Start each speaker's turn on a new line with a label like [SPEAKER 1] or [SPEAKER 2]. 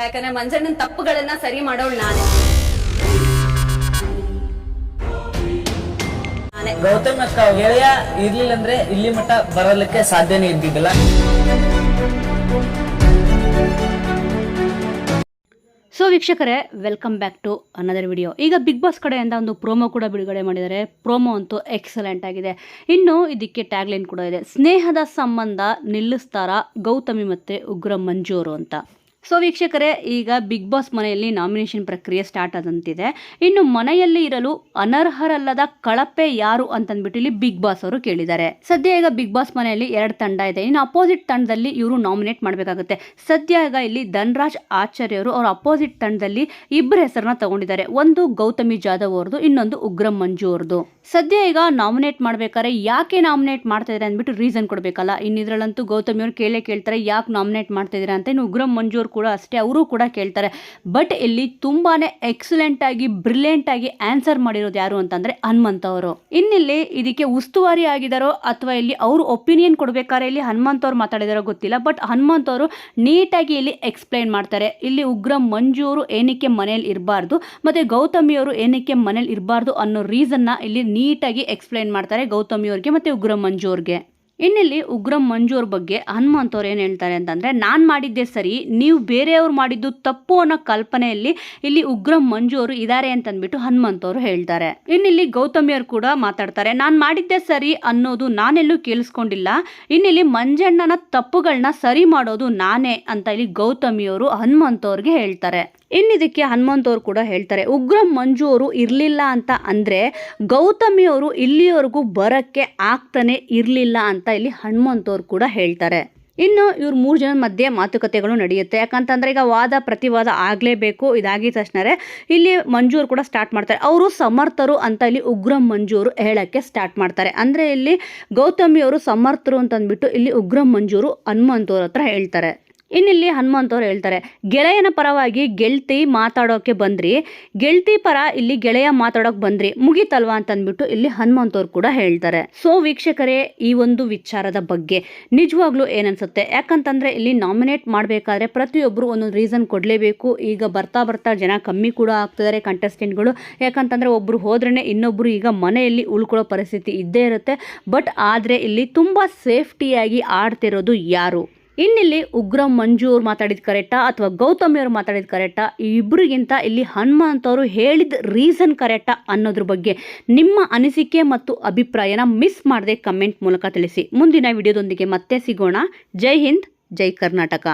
[SPEAKER 1] ಯಾಕಂದ್ರೆ ಮಂಜಣ್ಣನ ತಪ್ಪುಗಳನ್ನ ಸರಿ ಮಾಡೋಳು ನಾನೇ.
[SPEAKER 2] ಗೌತಮ್ ಅಕ್ಕ ಗೆಳೆಯ ಇರ್ಲಿಲ್ಲ ಅಂದ್ರೆ ಇಲ್ಲಿ ಮಟ್ಟ ಬರಲಿಕ್ಕೆ ಸಾಧ್ಯನೇ ಇದ್ದಿದ್ದಿಲ್ಲ.
[SPEAKER 3] ಸೊ ವೀಕ್ಷಕರೇ, welcome back to another video. ಈಗ ಬಿಗ್ ಬಾಸ್ ಕಡೆಯಿಂದ ಒಂದು ಪ್ರೋಮೋ ಕೂಡ ಬಿಡುಗಡೆ ಮಾಡಿದ್ದಾರೆ. ಪ್ರೋಮೋ ಅಂತೂ ಎಕ್ಸಲೆಂಟ್ ಆಗಿದೆ. ಇನ್ನು ಇದಕ್ಕೆ ಟ್ಯಾಗ್ಲೈನ್ ಕೂಡ ಇದೆ, ಸ್ನೇಹದ ಸಂಬಂಧ ನಿಲ್ಲಿಸ್ತಾರ ಗೌತಮಿ ಮತ್ತು ಉಗ್ರ ಮಂಜು ಅವರು ಅಂತ. ಸೊ ವೀಕ್ಷಕರೇ, ಈಗ ಬಿಗ್ ಬಾಸ್ ಮನೆಯಲ್ಲಿ ನಾಮಿನೇಷನ್ ಪ್ರಕ್ರಿಯೆ ಸ್ಟಾರ್ಟ್ ಆದಂತಿದೆ. ಇನ್ನು ಮನೆಯಲ್ಲಿ ಇರಲು ಅನರ್ಹರಲ್ಲದ ಕಳಪೆ ಯಾರು ಅಂತಂದ್ಬಿಟ್ಟು ಇಲ್ಲಿ ಬಿಗ್ ಬಾಸ್ ಅವರು ಕೇಳಿದ್ದಾರೆ. ಸದ್ಯ ಈಗ ಬಿಗ್ ಬಾಸ್ ಮನೆಯಲ್ಲಿ 2 ತಂಡ ಇದೆ. ಇನ್ನು ಅಪೋಸಿಟ್ ತಂಡದಲ್ಲಿ ಇವರು ನಾಮಿನೇಟ್ ಮಾಡಬೇಕಾಗುತ್ತೆ. ಸದ್ಯ ಈಗ ಇಲ್ಲಿ ಧನ್ರಾಜ್ ಆಚಾರ್ಯ ಅವರು ಅವ್ರ ಅಪೋಸಿಟ್ ತಂಡದಲ್ಲಿ 2 ಹೆಸರನ್ನ ತಗೊಂಡಿದ್ದಾರೆ. ಒಂದು ಗೌತಮಿ ಜಾಧವ್ ಅವ್ರದ್ದು, ಇನ್ನೊಂದು ಉಗ್ರ ಮಂಜು ಅವ್ರದ್ದು. ಸದ್ಯ ಈಗ ನಾಮಿನೇಟ್ ಮಾಡ್ಬೇಕಾದ್ರೆ ಯಾಕೆ ನಾಮಿನೇಟ್ ಮಾಡ್ತಾ ಇದ್ದಾರೆ ಅಂದ್ಬಿಟ್ಟು ರೀಸನ್ ಕೊಡಬೇಕಲ್ಲ. ಇನ್ನು ಇದರಲ್ಲಂತೂ ಗೌತಮಿ ಅವರು ಕೇಳ್ತಾರೆ ಯಾಕೆ ನಾಮಿನೇಟ್ ಮಾಡ್ತಾ ಇದ್ದೀರಾ ಅಂತ. ಇನ್ನು ಉಗ್ರ ಮಂಜು ಅವರು ಕೂಡ ಅಷ್ಟೇ, ಅವರು ಕೂಡ ಕೇಳ್ತಾರೆ. ಬಟ್ ಇಲ್ಲಿ ತುಂಬಾನೇ ಎಕ್ಸಲೆಂಟ್ ಆಗಿ ಬ್ರಿಲಿಯಂಟ್ ಆಗಿ ಆನ್ಸರ್ ಮಾಡಿರೋದು ಯಾರು ಅಂತಂದ್ರೆ ಹನುಮಂತ್ ಅವರು. ಇನ್ನಿಲ್ಲಿ ಇದಕ್ಕೆ ಉಸ್ತುವಾರಿ ಆಗಿದಾರೋ ಅಥವಾ ಇಲ್ಲಿ ಅವರು ಒಪಿನಿಯನ್ ಕೊಡ್ಬೇಕಾದ್ರೆ ಇಲ್ಲಿ ಹನುಮಂತ್ ಅವ್ರು ಮಾತಾಡಿದಾರೋ ಗೊತ್ತಿಲ್ಲ. ಬಟ್ ಹನುಮಂತ್ ಅವರು ನೀಟಾಗಿ ಇಲ್ಲಿ ಎಕ್ಸ್ಪ್ಲೈನ್ ಮಾಡ್ತಾರೆ. ಇಲ್ಲಿ ಉಗ್ರ ಮಂಜು ಅವರು ಏನಕ್ಕೆ ಮನೇಲಿ ಇರಬಾರ್ದು ಮತ್ತೆ ಗೌತಮಿ ಅವರು ಏನಕ್ಕೆ ಮನೇಲಿ ಇರಬಾರ್ದು ಅನ್ನೋ ರೀಸನ್ನ ಇಲ್ಲಿ ನೀಟಾಗಿ ಎಕ್ಸ್ಪ್ಲೈನ್ ಮಾಡ್ತಾರೆ ಗೌತಮಿ ಅವ್ರಿಗೆ ಮತ್ತೆ ಉಗ್ರ ಮಂಜು ಅವ್ರಿಗೆ. ಇನ್ನಿಲ್ಲಿ ಉಗ್ರ ಮಂಜು ಅವ್ರ ಬಗ್ಗೆ ಹನುಮಂತ್ ಅವ್ರು ಏನು ಹೇಳ್ತಾರೆ ಅಂತಂದರೆ, ನಾನು ಮಾಡಿದ್ದೆ ಸರಿ, ನೀವು ಬೇರೆಯವ್ರು ಮಾಡಿದ್ದು ತಪ್ಪು ಅನ್ನೋ ಕಲ್ಪನೆಯಲ್ಲಿ ಇಲ್ಲಿ ಉಗ್ರ ಮಂಜು ಅವರು ಇದ್ದಾರೆ ಅಂತಂದ್ಬಿಟ್ಟು ಹನುಮಂತ್ ಅವರು ಹೇಳ್ತಾರೆ. ಇನ್ನಿಲ್ಲಿ ಗೌತಮಿ ಅವರು ಕೂಡ ಮಾತಾಡ್ತಾರೆ, ನಾನು ಮಾಡಿದ್ದೆ ಸರಿ ಅನ್ನೋದು ನಾನೆಲ್ಲೂ ಕೇಳಿಸ್ಕೊಂಡಿಲ್ಲ, ಇನ್ನಿಲ್ಲಿ ಮಂಜಣ್ಣನ ತಪ್ಪುಗಳನ್ನ ಸರಿ ಮಾಡೋದು ನಾನೇ ಅಂತ ಇಲ್ಲಿ ಗೌತಮಿ ಅವರು ಹನುಮಂತ್ ಅವ್ರಿಗೆ ಹೇಳ್ತಾರೆ. ಇನ್ನಿದಕ್ಕೆ ಹನುಮಂತ್ ಅವರು ಕೂಡ ಹೇಳ್ತಾರೆ, ಉಗ್ರ ಮಂಜು ಅವರು ಇರಲಿಲ್ಲ ಅಂತ ಅಂದರೆ ಗೌತಮಿ ಅವರು ಇಲ್ಲಿವರೆಗೂ ಬರೋಕ್ಕೆ ಆಗ್ತಾನೆ ಇರಲಿಲ್ಲ ಅಂತ ಇಲ್ಲಿ ಹನುಮಂತ್ ಅವರು ಕೂಡ ಹೇಳ್ತಾರೆ. ಇನ್ನು ಇವ್ರು 3 ಜನ ಮಧ್ಯೆ ಮಾತುಕತೆಗಳು ನಡೆಯುತ್ತೆ. ಯಾಕಂತಂದ್ರೆ ಈಗ ವಾದ ಪ್ರತಿವಾದ ಆಗಲೇಬೇಕು. ಇದಾಗಿದ ತಕ್ಷಣ ಇಲ್ಲಿ ಮಂಜು ಅವರು ಕೂಡ ಸ್ಟಾರ್ಟ್ ಮಾಡ್ತಾರೆ. ಅವರು ಸಮರ್ಥರು ಅಂತ ಇಲ್ಲಿ ಉಗ್ರ ಮಂಜು ಅವರು ಹೇಳಕ್ಕೆ ಸ್ಟಾರ್ಟ್ ಮಾಡ್ತಾರೆ. ಅಂದರೆ ಇಲ್ಲಿ ಗೌತಮಿ ಅವರು ಸಮರ್ಥರು ಅಂತಂದ್ಬಿಟ್ಟು ಇಲ್ಲಿ ಉಗ್ರ ಮಂಜು ಅವರು ಹನುಮಂತ್ ಅವ್ರ ಹತ್ರ ಹೇಳ್ತಾರೆ. ಇನ್ನಿಲ್ಲಿ ಹನುಮಂತ್ ಅವ್ರು ಹೇಳ್ತಾರೆ, ಗೆಳೆಯನ ಪರವಾಗಿ ಗೆಳತಿ ಮಾತಾಡೋಕೆ ಬಂದ್ರಿ, ಗೆಳತಿ ಪರ ಇಲ್ಲಿ ಗೆಳೆಯ ಮಾತಾಡೋಕೆ ಬಂದ್ರಿ, ಮುಗಿತಲ್ವಾ ಅಂತಂದ್ಬಿಟ್ಟು ಇಲ್ಲಿ ಹನುಮಂತ್ ಅವ್ರು ಕೂಡ ಹೇಳ್ತಾರೆ. ಸೊ ವೀಕ್ಷಕರೇ, ಈ ಒಂದು ವಿಚಾರದ ಬಗ್ಗೆ ನಿಜವಾಗ್ಲೂ ಏನನ್ಸುತ್ತೆ? ಯಾಕಂತಂದ್ರೆ ಇಲ್ಲಿ ನಾಮಿನೇಟ್ ಮಾಡಬೇಕಾದ್ರೆ ಪ್ರತಿಯೊಬ್ಬರು ಒಂದೊಂದು ರೀಸನ್ ಕೊಡಲೇಬೇಕು. ಈಗ ಬರ್ತಾ ಜನ ಕಮ್ಮಿ ಕೂಡ ಆಗ್ತಿದ್ದಾರೆ ಕಂಟೆಸ್ಟೆಂಟ್ಗಳು. ಯಾಕಂತಂದ್ರೆ ಒಬ್ರು ಹೋದ್ರೇ ಇನ್ನೊಬ್ರು ಈಗ ಮನೆಯಲ್ಲಿ ಉಳ್ಕೊಳ್ಳೋ ಪರಿಸ್ಥಿತಿ ಇದ್ದೇ ಇರುತ್ತೆ. ಬಟ್ ಆದರೆ ಇಲ್ಲಿ ತುಂಬಾ ಸೇಫ್ಟಿಯಾಗಿ ಆಡ್ತಿರೋದು ಯಾರು? ಇನ್ನಿಲ್ಲಿ ಉಗ್ರ ಮಂಜು ಅವ್ರು ಮಾತಾಡಿದ ಕರೆಕ್ಟಾ ಅಥವಾ ಗೌತಮಿ ಅವರು ಮಾತಾಡಿದ ಕರೆಕ್ಟಾ? ಈ ಇಬ್ಬರಿಗಿಂತ ಇಲ್ಲಿ ಹನುಮಂತ್ ಅವರು ಹೇಳಿದ ರೀಸನ್ ಕರೆಕ್ಟಾ ಅನ್ನೋದ್ರ ಬಗ್ಗೆ ನಿಮ್ಮ ಅನಿಸಿಕೆ ಮತ್ತು ಅಭಿಪ್ರಾಯನ ಮಿಸ್ ಮಾಡದೆ ಕಮೆಂಟ್ ಮೂಲಕ ತಿಳಿಸಿ. ಮುಂದಿನ ವಿಡಿಯೋದೊಂದಿಗೆ ಮತ್ತೆ ಸಿಗೋಣ. ಜೈ ಹಿಂದ್, ಜೈ ಕರ್ನಾಟಕ.